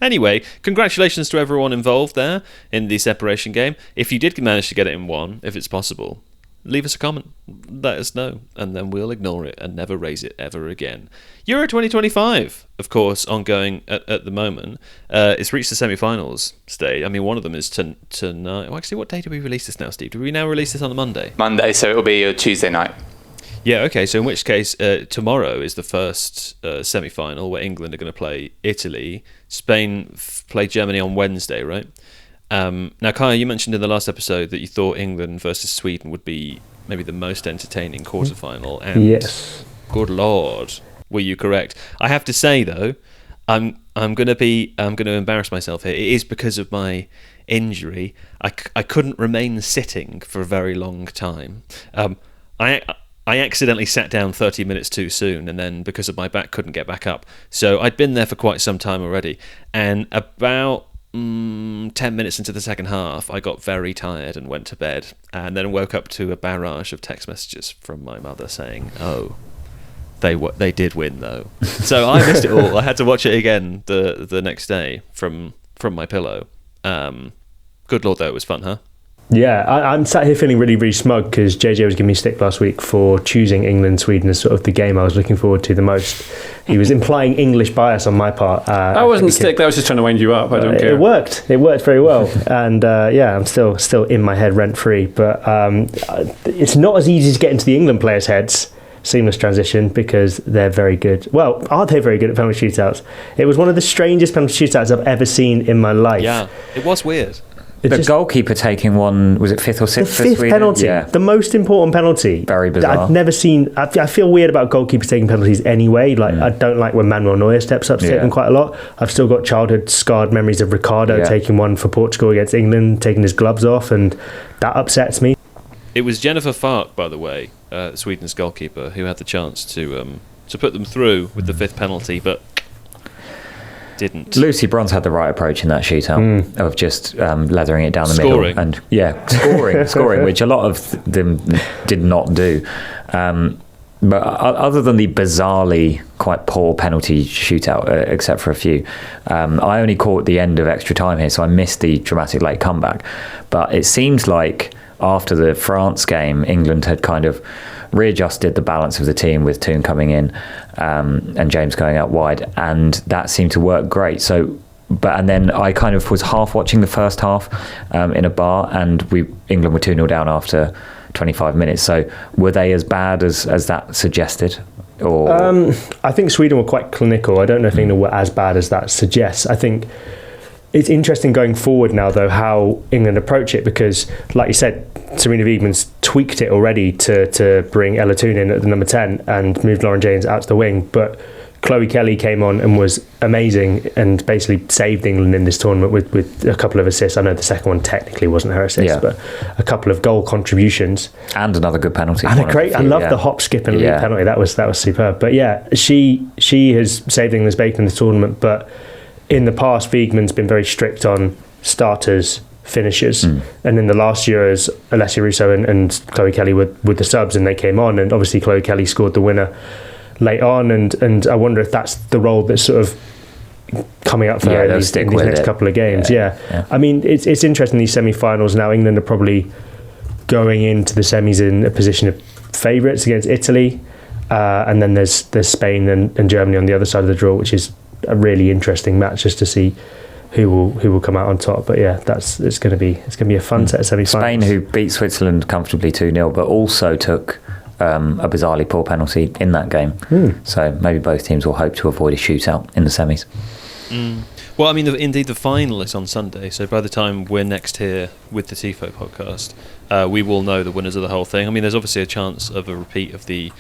Anyway, congratulations to everyone involved there in the separation game. If you did manage to get it in 1, if it's possible, leave us a comment, let us know, and then we'll ignore it and never raise it ever again. Euro 2025, of course, ongoing at the moment. It's reached the semi-finals stage. I mean, one of them is tonight. Well, actually, what day do we release this now, Steve? Do we now release this on a Monday? Monday, so it'll be a Tuesday night. Yeah, okay, so in which case, tomorrow is the first semi-final where England are going to play Italy. Spain play Germany on Wednesday, right? Now, Kaya, you mentioned in the last episode that you thought England versus Sweden would be maybe the most entertaining quarterfinal, and Yes. good lord, were you correct? I have to say though, I'm going to embarrass myself here. It is because of my injury. I couldn't remain sitting for a very long time. I accidentally sat down 30 minutes too soon, and then because of my back couldn't get back up. So I'd been there for quite some time already, and about 10 minutes into the second half, I got very tired and went to bed, and then woke up to a barrage of text messages from my mother saying, "Oh, they did win though." So I missed it all. I had to watch it again the next day from my pillow. Good lord, though, it was fun, huh? Yeah, I'm sat here feeling really, really smug because JJ was giving me stick last week for choosing England-Sweden as sort of the game I was looking forward to the most. He was implying English bias on my part. I wasn't stick. I was just trying to wind you up. I don't care. It worked. It worked very well. And I'm still in my head rent-free. But it's not as easy to get into the England players' heads. Seamless transition because they're very good. Well, are they very good at penalty shootouts? It was one of the strangest penalty shootouts I've ever seen in my life. Yeah, it was weird. The goalkeeper taking one, was it 5th or 6th? The 5th penalty, the most important penalty. Very bizarre. I've never seen. I feel weird about goalkeepers taking penalties anyway. Like I don't like when Manuel Neuer steps up to take them quite a lot. I've still got childhood scarred memories of Ricardo taking one for Portugal against England, taking his gloves off, and that upsets me. It was Jennifer Fark, by the way, Sweden's goalkeeper, who had the chance to put them through with the 5th penalty, but didn't. Lucy Bronze had the right approach in that shootout of just leathering it down the middle and scoring, which a lot of them did not do. But other than the bizarrely quite poor penalty shootout, except for a few, I only caught the end of extra time here, so I missed the dramatic late comeback. But it seems like after the France game, England had kind of readjusted the balance of the team with Toon coming in and James going out wide, and that seemed to work great. And then I kind of was half watching the first half in a bar, and England were 2-0 down after 25 minutes. So were they as bad as that suggested? Or I think Sweden were quite clinical. I don't know if England were as bad as that suggests. I think It's interesting going forward now, though, how England approach it, because, like you said, Serena Wiegman's tweaked it already to bring Ella Toone in at the number 10 and move Lauren James out to the wing. But Chloe Kelly came on and was amazing and basically saved England in this tournament with a couple of assists. I know the second one technically wasn't her assist, but a couple of goal contributions. And another good penalty. And I love the hop, skip and leap penalty. That was superb. But yeah, she has saved England's bacon in the tournament, but in the past, Wiegman's been very strict on starters, finishers, and in the last year, as Alessia Russo and Chloe Kelly were with the subs, and they came on, and obviously Chloe Kelly scored the winner late on, and I wonder if that's the role that's sort of coming up for her in these next couple of games. Yeah. I mean, it's interesting, these semi-finals now. England are probably going into the semis in a position of favourites against Italy, and then there's Spain and Germany on the other side of the draw, which is a really interesting match just to see who will come out on top. But yeah, it's going to be a fun set of semi-finals. Spain, who beat Switzerland comfortably 2-0, but also took a bizarrely poor penalty in that game. So maybe both teams will hope to avoid a shootout in the semis. Well, I mean, indeed, the final is on Sunday. So by the time we're next here with the Tifo podcast, we will know the winners of the whole thing. I mean, there's obviously a chance of a repeat of the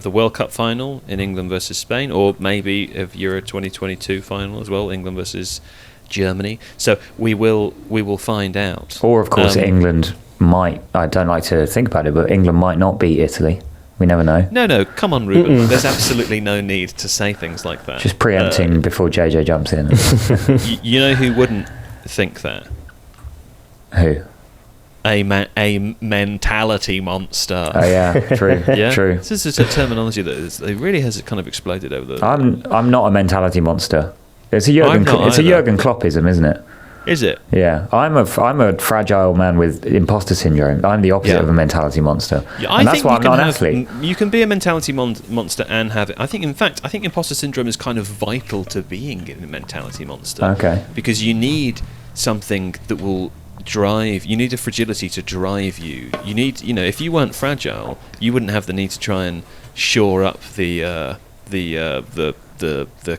World Cup final in England versus Spain, or maybe of Euro 2022 final as well, England versus Germany. So we will find out. Or of course England might, I don't like to think about it, but England might not beat Italy. We never know. No, come on, Ruben. There's absolutely no need to say things like that. Just preempting before JJ jumps in. You know who wouldn't think that? Who? A mentality monster. Oh yeah, true. Yeah? True. This is a terminology that it really has kind of exploded over the. I'm not a mentality monster. It's a Jurgen Kloppism, isn't it? Is it? Yeah, I'm a fragile man with imposter syndrome. I'm the opposite of a mentality monster, and that's why I'm not an athlete. You can be a mentality monster and have it. I think imposter syndrome is kind of vital to being a mentality monster. Okay. Because you need something that will drive. You need a fragility to drive you. You need, if you weren't fragile, you wouldn't have the need to try and shore up the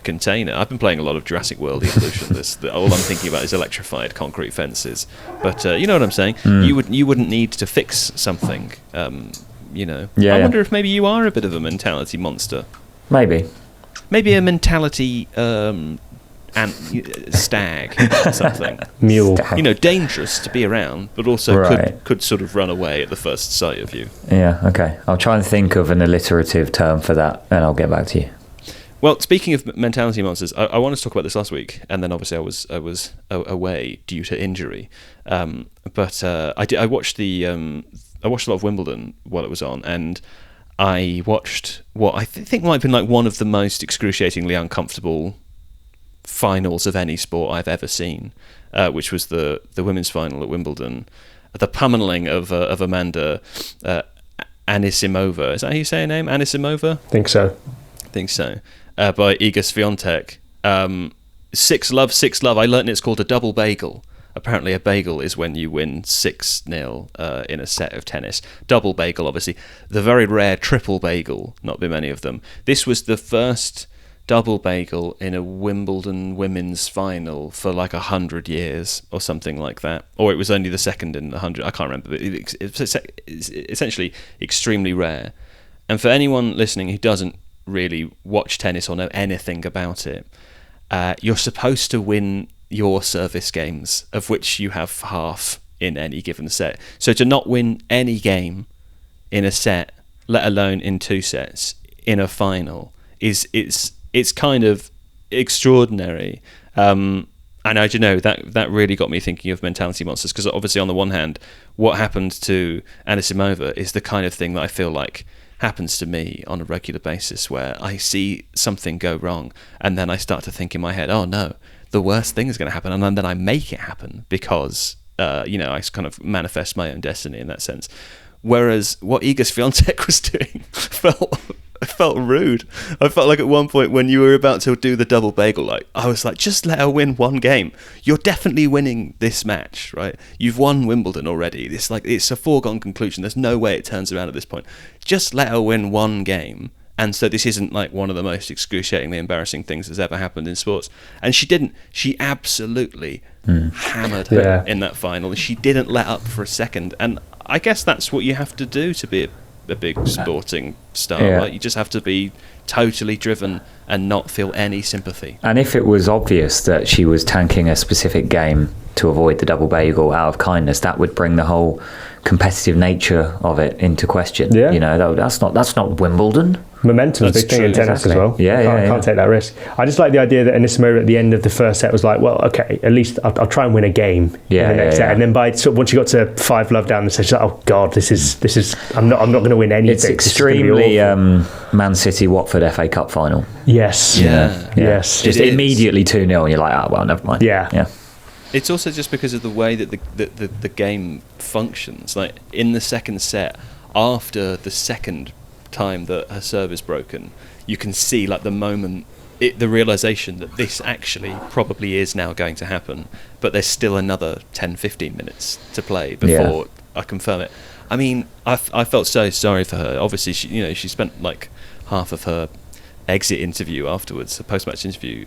container. I've been playing a lot of Jurassic World Evolution. All I'm thinking about is electrified concrete fences. But you know what I'm saying? You wouldn't need to fix something. I wonder if maybe you are a bit of a mentality monster. Maybe a mentality stag or something. Mule. Dangerous to be around, but also could sort of run away at the first sight of you. Yeah. Okay. I'll try and think of an alliterative term for that, and I'll get back to you. Well, speaking of mentality monsters, I wanted to talk about this last week, and then obviously I was away due to injury. But I watched a lot of Wimbledon while it was on, and I watched what I think might have been like one of the most excruciatingly uncomfortable finals of any sport I've ever seen, which was the women's final at Wimbledon. The pummeling of Amanda Anisimova. Is that how you say her name? Anisimova? Think so. By Iga Swiatek. 6-love. I learned it's called a double bagel. Apparently a bagel is when you win 6-0 in a set of tennis. Double bagel, obviously. The very rare triple bagel, not been many of them. This was the first double bagel in a Wimbledon women's final for like 100 years or something like that. Or it was only the second in 100. I can't remember. But it's essentially extremely rare. And for anyone listening who doesn't really watch tennis or know anything about it, you're supposed to win your service games, of which you have half in any given set. So to not win any game in a set, let alone in 2 sets, in a final, it's kind of extraordinary. And that really got me thinking of mentality monsters, because obviously on the one hand, what happened to Anisimova is the kind of thing that I feel like happens to me on a regular basis, where I see something go wrong and then I start to think in my head, oh no, the worst thing is going to happen, and then I make it happen because I kind of manifest my own destiny in that sense. Whereas what Iga Swiatek was doing felt rude. I felt like at one point when you were about to do the double bagel, I was like, just let her win one game. You're definitely winning this match, right? You've won Wimbledon already. It's a foregone conclusion. There's no way it turns around at this point. Just let her win one game, And so this isn't like one of the most excruciatingly embarrassing things that's ever happened in sports. And she didn't. She absolutely hammered her in that final. She didn't let up for a second. And I guess that's what you have to do to be a big sporting star, right? You just have to be totally driven and not feel any sympathy. And if it was obvious that she was tanking a specific game to avoid the double bagel out of kindness, that would bring the whole competitive nature of it into question. Yeah. You know, that's not Wimbledon. Momentum's a big thing in tennis as well. Can't take that risk. I just like the idea that Anisimova at the end of the first set was like, well, okay, at least I'll try and win a game in the next set. And then by once you got to 5-love down the set, she's like, oh God, this is I'm not going to win anything. It's extremely Man City Watford FA Cup final. Yes. Yes. Just immediately 2-0 and you're like, oh well, never mind. Yeah. It's also just because of the way that the game functions. Like in the second set, after the second time that her serve is broken, you can see like the moment, the realization that this actually probably is now going to happen, but there's still another 10-15 minutes to play before I confirm it. I mean, I felt so sorry for her. Obviously, she spent like half of her exit interview afterwards, a post-match interview,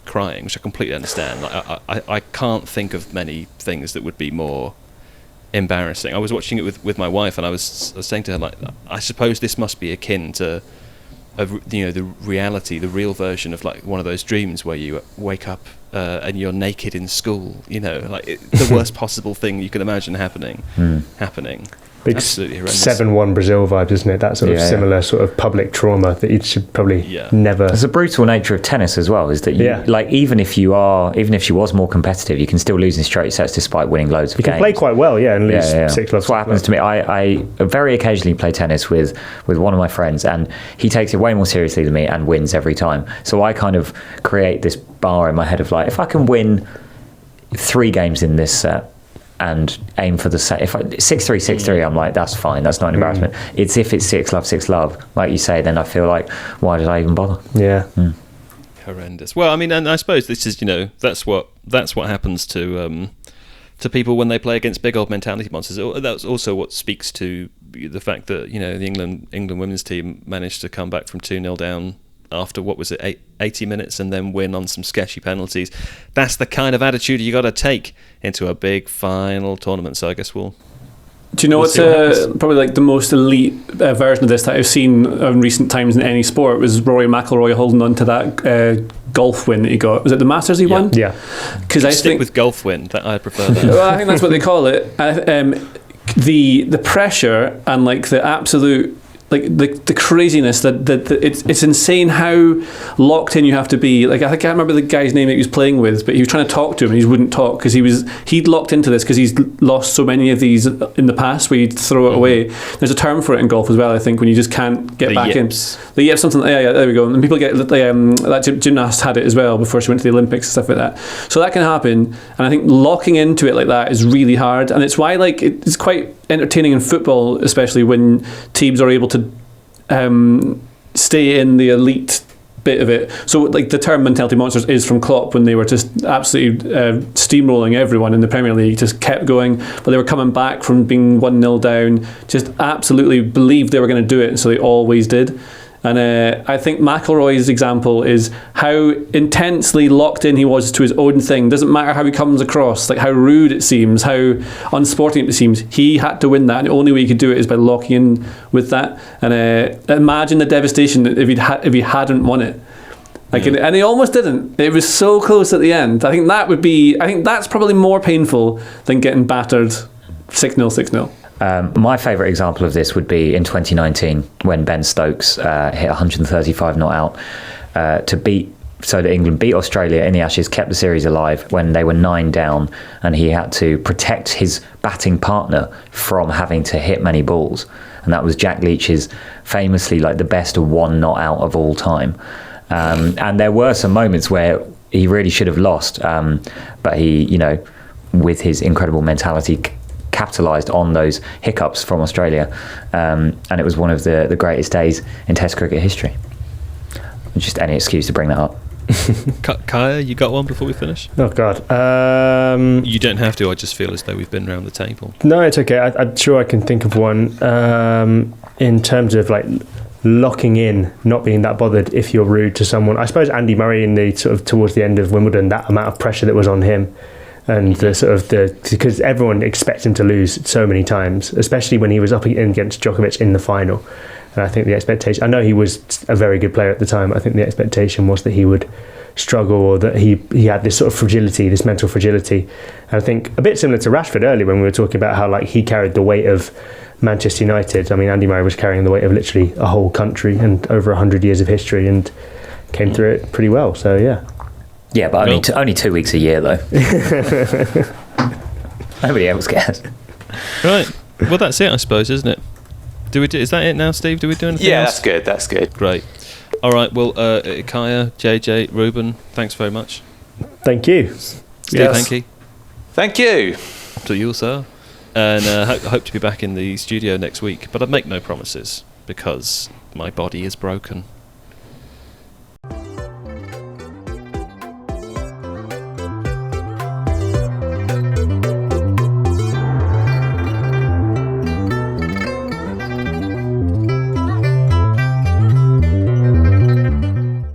crying, which I completely understand. Like, I can't think of many things that would be more embarrassing. I was watching it with my wife, and I was saying to her, like, I suppose this must be akin to the reality, the real version of like one of those dreams where you wake up and you're naked in school, like the worst possible thing you can imagine happening. Big absolutely horrendous. 7-1 Brazil vibes, isn't it? That sort of similar sort of public trauma that you should probably never. There's a brutal nature of tennis as well, is that you like even if she was more competitive, you can still lose in straight sets despite winning loads of games. You can play quite well, and lose 6 loves. That's what happens to me. I very occasionally play tennis with one of my friends, and he takes it way more seriously than me and wins every time. So I kind of create this bar in my head of like, if I can win 3 games in this set and aim for the set, if 6-3, 6-3, I'm like, that's fine, that's not an embarrassment. It's if it's 6-love, like you say, then I feel like, why did I even bother? Horrendous. Well, I mean, and I suppose this is, that's what happens to people when they play against big old mentality monsters. That's also what speaks to the fact that the England women's team managed to come back from 2-0 down after, what was it, 80 minutes, and then win on some sketchy penalties. That's the kind of attitude you got to take into a big final tournament. So I guess we'll. Do you know what's probably like the most elite version of this that I've seen in recent times in any sport was Rory McIlroy holding on to that golf win that he got. Was it the Masters he won? Yeah. Because I stick with golf win. I prefer that. Well, I think that's what they call it. The pressure and like the absolute. Like the craziness that it's insane how locked in you have to be. Like I can't remember the guy's name that he was playing with, but he was trying to talk to him and he wouldn't talk because he'd locked into this because he's lost so many of these in the past where you'd throw it away. There's a term for it in golf as well, I think, when you just can't get back yips. in. The yips, something. Yeah, there we go. And people get that gymnast had it as well before she went to the Olympics and stuff like that. So that can happen, and I think locking into it like that is really hard, and it's why like it's quite entertaining in football, especially when teams are able to stay in the elite bit of it. So like the term mentality monsters is from Klopp when they were just absolutely steamrolling everyone in the Premier League, just kept going, but they were coming back from being 1-0 down, just absolutely believed they were going to do it, and so they always did. And I think McIlroy's example is how intensely locked in he was to his own thing. Doesn't matter how he comes across, like how rude it seems, how unsporting it seems. He had to win that, and the only way he could do it is by locking in with that. And imagine the devastation if he hadn't won it. And he almost didn't. It was so close at the end. I think that's probably more painful than getting battered 6-0, 6-0. My favourite example of this would be in 2019 when Ben Stokes hit 135 not out so that England beat Australia in the Ashes, kept the series alive when they were 9 down, and he had to protect his batting partner from having to hit many balls, and that was Jack Leach's famously like the best 1 not out of all time. And there were some moments where he really should have lost, but he, with his incredible mentality, capitalised on those hiccups from Australia, and it was one of the greatest days in Test cricket history. Just any excuse to bring that up. Kaya, you got one before we finish? Oh God, you don't have to. I just feel as though we've been around the table. No, it's okay. I'm sure I can think of one in terms of like locking in, not being that bothered if you're rude to someone. I suppose Andy Murray in the sort of towards the end of Wimbledon, that amount of pressure that was on him, and the sort of because everyone expects him to lose so many times, especially when he was up against Djokovic in the final. And I think the expectation, I know he was a very good player at the time, I think the expectation was that he would struggle, or that he had this sort of fragility, this mental fragility. And I think a bit similar to Rashford earlier when we were talking about how like he carried the weight of Manchester United. I mean, Andy Murray was carrying the weight of literally a whole country and over 100 years of history, and came through it pretty well. So yeah. Yeah, but only 2 weeks a year though. Nobody else cares. Right. Well, that's it, I suppose, isn't it? Is that it now, Steve? Do we do anything else? That's good. Great. All right. Well, Kaya, JJ, Ruben, thanks very much. Thank you. Steve, thank you. Thank you. To you, sir. And hope to be back in the studio next week. But I make no promises because my body is broken.